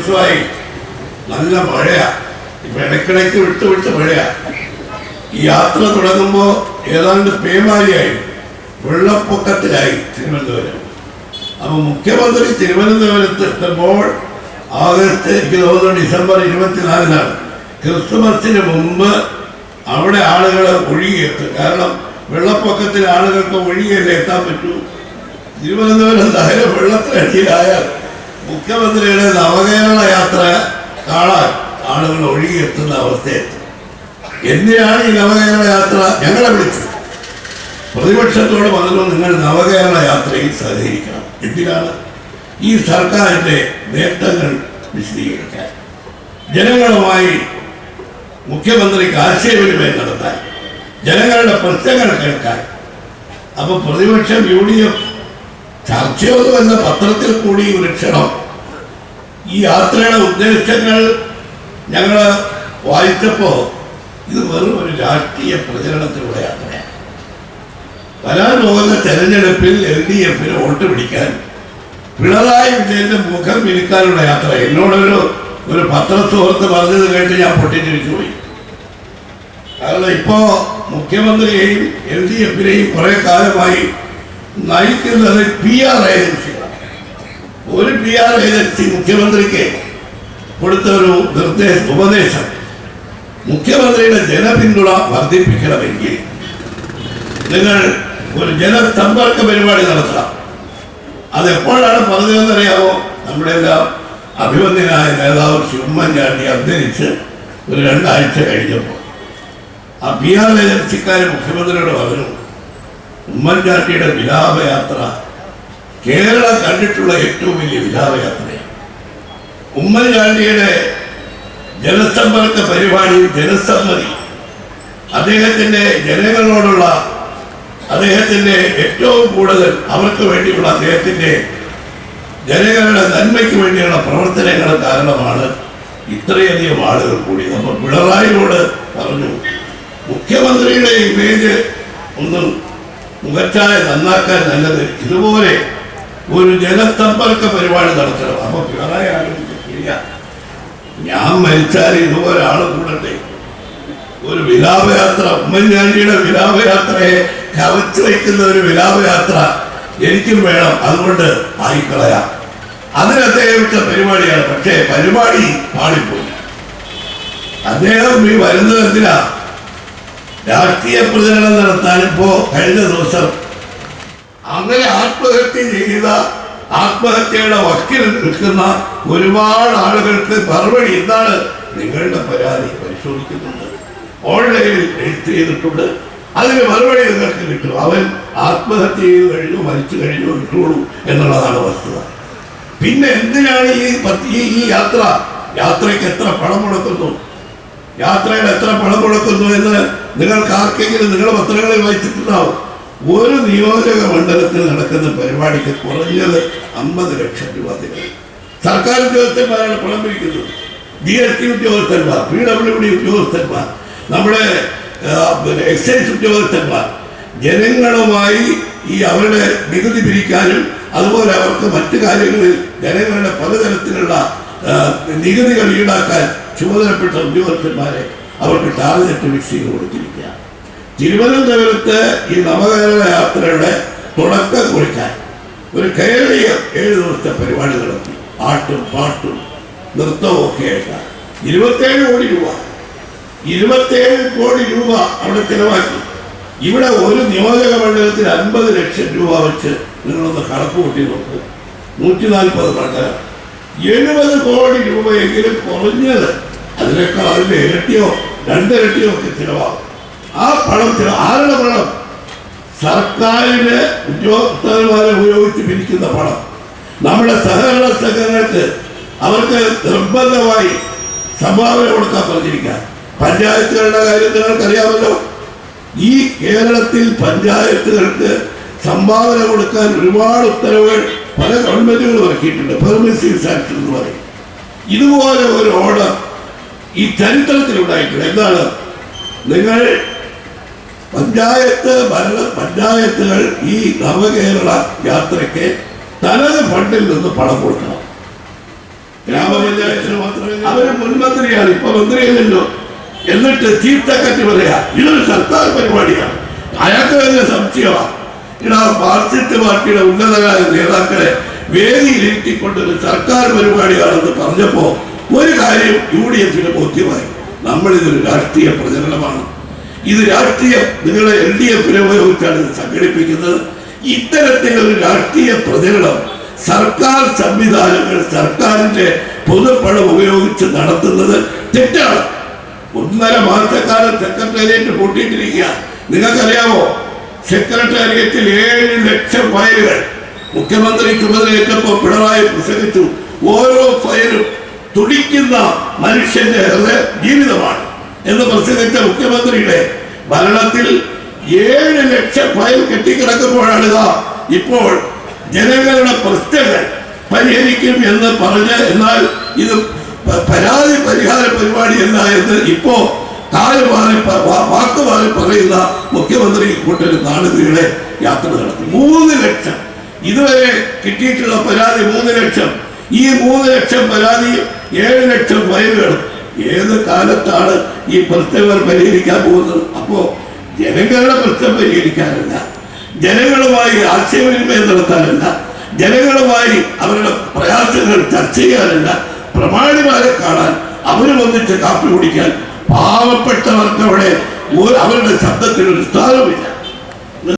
ദിവസമായി നല്ല മഴയാ. ഇപ്പൊ ഇടയ്ക്കിടയ്ക്ക് വിട്ട് മഴയാ. ഈ യാത്ര തുടങ്ങുമ്പോൾ ഏതാണ്ട് പേമാരിയായി, വെള്ളപ്പൊക്കത്തിലായി തിരുവനന്തപുരം. അപ്പൊ മുഖ്യമന്ത്രി തിരുവനന്തപുരത്ത് എത്തുമ്പോൾ ആഗസ്റ്റ്, എനിക്ക് തോന്നുന്നു ഡിസംബർ 24-നാണ്, ക്രിസ്തുമസിന് മുമ്പ് അവിടെ ആളുകൾ ഒഴുകിയെത്തും. കാരണം വെള്ളപ്പൊക്കത്തിൽ ആളുകൾക്ക് ഒഴുകിയല്ലേ എത്താൻ പറ്റൂ. തിരുവനന്തപുരം നഗര വെള്ളത്തിനടിയിലായാൽ മുഖ്യമന്ത്രിയുടെ നവകേരള യാത്ര കാണാൻ ആളുകൾ ഒഴുകിയെത്തുന്ന അവസ്ഥയെത്തും. എന്തിനാണ് ഈ നവകേരള യാത്ര? ഞങ്ങളെ വിളിച്ചു, പ്രതിപക്ഷത്തോട് പറഞ്ഞു, നിങ്ങൾ നവകേരള യാത്രയിൽ സഹകരിക്കണം. എന്തിനാണ്? ഈ സർക്കാരിന്റെ നേട്ടങ്ങൾ വിശദീകരിക്കാൻ, ജനങ്ങളുമായി മുഖ്യമന്ത്രിക്ക് ആശയവിനിമയം നടത്താൻ, ജനങ്ങളുടെ പ്രശ്നങ്ങൾ കേൾക്കാൻ. അപ്പൊ പ്രതിപക്ഷം UDF ചർച്ചയൊന്നുമല്ല, പത്രത്തിൽ കൂടി ഒരു ക്ഷണം. ഈ യാത്രയുടെ ഉദ്ദേശങ്ങൾ ഞങ്ങൾ വായിച്ചപ്പോ ഇത് വെറും ഒരു രാഷ്ട്രീയ പ്രചരണത്തിലൂടെ യാത്രയാണ്. വരാൻ പോകുന്ന തെരഞ്ഞെടുപ്പിൽ LDF-ന് വോട്ട് പിടിക്കാൻ പിണറായി വിജയന്റെ മുഖം മിനുക്കാനുള്ള യാത്ര. എന്നോടൊരു പത്രസുഹൃത്ത് പറഞ്ഞത് കേട്ട് ഞാൻ പൊട്ടിച്ചിരിച്ചു പോയി. കാരണം ഇപ്പോ മുഖ്യമന്ത്രിയെയും LDF-നെയും കുറെ കാലമായി നയിക്കുന്നത് PR ഏജൻസികളാണ്. ഒരു PR ഏജൻസി മുഖ്യമന്ത്രിക്ക് കൊടുത്ത ഒരു ഉപദേശം, മുഖ്യമന്ത്രിയുടെ ജനപിന്തുണ വർദ്ധിപ്പിക്കണമെങ്കിൽ നിങ്ങൾ ഒരു ജനസമ്പർക്ക പരിപാടി നടത്തണം. അതെപ്പോഴാണ് പറഞ്ഞതെന്നറിയാമോ? നമ്മുടെ എല്ലാം അഭിമന്യനായ നേതാവ് ഉമ്മൻചാണ്ടി അന്തരിച്ച് ഒരു 2 ആഴ്ച കഴിഞ്ഞപ്പോൾ ആ PR ഏജൻസിക്കാർ മുഖ്യമന്ത്രിയോട് പറഞ്ഞു, ഉമ്മൻചാണ്ടിയുടെ വിലാപയാത്ര കേരളം കണ്ടിട്ടുള്ള ഏറ്റവും വലിയ വിലാപയാത്രയാണ്. ഉമ്മൻചാണ്ടിയുടെ ജനസമ്പർക്ക പരിപാടി, ജനസമ്മതി, അദ്ദേഹത്തിന്റെ ജനങ്ങളോടുള്ള അദ്ദേഹത്തിന്റെ ഏറ്റവും കൂടുതൽ അവർക്ക് വേണ്ടിയുള്ള അദ്ദേഹത്തിന്റെ ജനങ്ങളുടെ നന്മയ്ക്ക് വേണ്ടിയുള്ള പ്രവർത്തനങ്ങൾ കാരണമാണ് ഇത്രയധികം ആളുകൾ കൂടി. നമ്മൾ പിണറായിയോട് പറഞ്ഞു, മുഖ്യമന്ത്രിയുടെ ഇമേജ് ഒന്ന് മുഖച്ഛായ നന്നാക്കാൻ നല്ലത് ഇതുപോലെ ഒരു ജനസമ്പർക്ക പരിപാടി നടത്തണം. അപ്പൊ പിണറായി ആലോചിച്ചില്ല, ഞാൻ മരിച്ചാൽ ഇതുപോലെ ആള് കൂടട്ടെ, ഒരു വിലാപയാത്ര, ഉമ്മൻചാണ്ടിയുടെ വിലാപയാത്രയെ കവച്ചു വയ്ക്കുന്ന ഒരു വിലാപയാത്ര എനിക്കും വേണം, അതുകൊണ്ട് ആയിക്കളയാം. അതിന് അദ്ദേഹം വെച്ച പരിപാടിയാണ്. പക്ഷേ പരിപാടി പാടിപ്പോയി. അദ്ദേഹം ഈ വരുന്നത് എന്തിനാ? രാഷ്ട്രീയ പ്രചരണം നടത്താനിപ്പോ കഴിഞ്ഞ ദിവസം അങ്ങനെ ആത്മഹത്യ ചെയ്ത, ആത്മഹത്യയുടെ വക്കിൽ നിൽക്കുന്ന ഒരുപാട് ആളുകൾക്ക് മറുപടി എന്താണ്? നിങ്ങളുടെ പരാതി പരിശോധിക്കുന്നുണ്ട്, ഓൺലൈനിൽ രജിസ്റ്റർ ചെയ്തിട്ടുണ്ട്, അതിന് മറുപടി നിങ്ങൾക്ക് കിട്ടും. അവൻ ആത്മഹത്യ ചെയ്ത് കഴിഞ്ഞു, മരിച്ചു കഴിഞ്ഞു, കിട്ടുള്ളൂ എന്നുള്ളതാണ് വസ്തുത. പിന്നെ എന്തിനാണ് ഈ യാത്രയ്ക്ക് എത്ര പണം മുടക്കുന്നു, യാത്രയുടെ എത്ര പണം മുടക്കുന്നു എന്ന് നിങ്ങൾക്ക് ആർക്കെങ്കിലും നിങ്ങളുടെ പത്രങ്ങളിൽ വായിച്ചിട്ടുണ്ടാവും. ഒരു നിയോജക മണ്ഡലത്തിൽ നടക്കുന്ന പരിപാടിക്ക് കുറഞ്ഞത് 50 ലക്ഷം രൂപ തികയും. സർക്കാർ ഉദ്യോഗസ്ഥന്മാരാണ് പണം പിരിക്കുന്നത്. GST ഉദ്യോഗസ്ഥന്മാർ, PWD ഉദ്യോഗസ്ഥന്മാർ, നമ്മുടെ എക്സൈസ് ഉദ്യോഗസ്ഥന്മാർ ജനങ്ങളുമായി ഈ അവരുടെ നികുതി പിരിക്കാനും അതുപോലെ അവർക്ക് മറ്റു കാര്യങ്ങളിൽ ജനങ്ങളുടെ പലതരത്തിലുള്ള നികുതികൾ ഈടാക്കാൻ ചുമതലപ്പെട്ട ഉദ്യോഗസ്ഥന്മാരെ അവർക്ക് ടാർഗറ്റ് ഫിക്സ് ചെയ്ത് കൊടുത്തിരിക്കുക. തിരുവനന്തപുരത്ത് ഈ നവകേരള യാത്രയുടെ തുടക്കം കുറിക്കാൻ ഒരു കേരളീയ 7 ദിവസത്തെ പരിപാടി നടത്തി. ആട്ടും പാട്ടും നൃത്തവും ഒക്കെ ആയിട്ടാണ് 27 കോടി രൂപ 27 കോടി രൂപ അവിടെ ചെലവാക്കി. ഇവിടെ ഒരു നിയോജക മണ്ഡലത്തിൽ 50 ലക്ഷം രൂപ വെച്ച് നിങ്ങളൊന്ന് കണക്ക് കൂട്ടി നോക്ക്. 140 മണ്ഡലം 70 കോടി രൂപയെങ്കിലും കുറഞ്ഞത്, അതിനേക്കാൾ അതിന്റെ ഇരട്ടിയോ 2 ഇരട്ടിയോ ഒക്കെ ചിലവാകും. ആ പണം ആരുടെ പണം? സർക്കാരിന് ഉദ്യോഗസ്ഥന്മാരെ ഉപയോഗിച്ച് പിരിക്കുന്ന പണം. നമ്മുടെ സഹകരണ സംഘങ്ങൾക്ക് അവർക്ക് നിർബന്ധമായി സംഭാവന കൊടുക്കാൻ പറഞ്ഞിരിക്കാം. പഞ്ചായത്തുകളുടെ കാര്യം നിങ്ങൾക്കറിയാമല്ലോ. ഈ കേരളത്തിൽ പഞ്ചായത്തുകൾക്ക് സംഭാവന കൊടുക്കാൻ ഒരുപാട് ഉത്തരവുകൾ പല ഗവൺമെന്റുകളും ഇറക്കിയിട്ടുണ്ട്. പെർമിസീവ് സാങ്ഷൻ എന്ന് പറയും. ഇതുപോലെ ഒരു ഓർഡർ ഈ ചരിത്രത്തിലുണ്ടായിട്ടില്ല. എന്താണ്? നിങ്ങൾ പഞ്ചായത്തുകൾ ഈ നവകേരള യാത്രയ്ക്ക് തനത് ഫണ്ടിൽ നിന്ന് പണം കൊടുക്കണം. ഗ്രാമപഞ്ചായത്തിന് മാത്രമേ അവര് മുൻമന്ത്രിയാണ്, ഇപ്പൊ മന്ത്രിയല്ലോ. എന്നിട്ട് ചീഫ് സെക്രട്ടറി പറയാ ഇതൊരു സർക്കാർ പരിപാടിയാണ്. അയാൾക്ക് തന്നെ സംശയമാണ്. ഇടാ മാർക്സിസ്റ്റ് പാർട്ടിയുടെ ഉന്നതരായ നേതാക്കളെ വേദിയിലിരുത്തിക്കൊണ്ട് ഒരു സർക്കാർ പരിപാടിയാണെന്ന് പറഞ്ഞപ്പോ ഒരു കാര്യം UDF-ന് ബോധ്യമായി, നമ്മളിതൊരു രാഷ്ട്രീയ പ്രചരണമാണ്. ഇത് രാഷ്ട്രീയം, നിങ്ങളെ LDF-നെ ഉപയോഗിച്ചാണ് ഇത് സംഘടിപ്പിക്കുന്നത്. ഇത്തരത്തിലൊരു രാഷ്ട്രീയ പ്രചരണം സർക്കാർ സംവിധാനങ്ങൾ സർക്കാരിന്റെ പൊതുപ്പണം ഉപയോഗിച്ച് നടത്തുന്നത് തെറ്റാണ്. 1.5 മാസക്കാലം സെക്രട്ടേറിയറ്റ് പൂട്ടിയിട്ടിരിക്കുക. നിങ്ങൾക്കറിയാമോ, സെക്രട്ടേറിയറ്റിൽ 7 ലക്ഷം ഫയലുകൾ മുഖ്യമന്ത്രി ചുമതലയേറ്റപ്പോൾ പിണറായി പ്രസംഗിച്ചു. ഓരോ ഫയലും തുടിക്കുന്ന മനുഷ്യന്റെ ജീവിതമാണ് എന്ന് പ്രസംഗിച്ച മുഖ്യമന്ത്രിയുടെ ഭരണത്തിൽ 7 ലക്ഷം ഫയൽ കെട്ടിക്കിടക്കുമ്പോഴാണിതാ ഇപ്പോൾ ജനങ്ങളുടെ പ്രശ്നങ്ങൾ പരിഹരിക്കും എന്ന് പറഞ്ഞ്, എന്നാൽ ഇത് പരാതി പരിഹാര പരിപാടിയല്ല എന്ന് ഇപ്പോ വാക്കുമാറി പറയുന്ന മുഖ്യമന്ത്രി കൂട്ടൊരു നാടുകളെ യാത്ര നടത്തി. 3 ലക്ഷം ഇതുവരെ കിട്ടിയിട്ടുള്ള പരാതി 3 ലക്ഷം. ഈ 3 ലക്ഷം പരാതിയും 7 ലക്ഷം ഫയലുകളും ഏത് കാലത്താണ് ഈ പ്രശ്നങ്ങൾ പരിഹരിക്കാൻ പോകുന്നത്? അപ്പോ ജനങ്ങളുടെ പ്രശ്നം പരിഹരിക്കാനല്ല, ജനങ്ങളുമായി ആശയവിനിമയം നടത്താനല്ല, ജനങ്ങളുമായി അവരുടെ പ്രയാസങ്ങൾ ചർച്ച ചെയ്യാനല്ല, പ്രമാണിമാരെ കാണാൻ, അവരും ഒന്നിച്ച് കാപ്പി കുടിക്കാൻ പാവപ്പെട്ടവർക്ക് അവിടെ അവരുടെ ശബ്ദത്തിനൊരു സ്ഥാനമില്ല.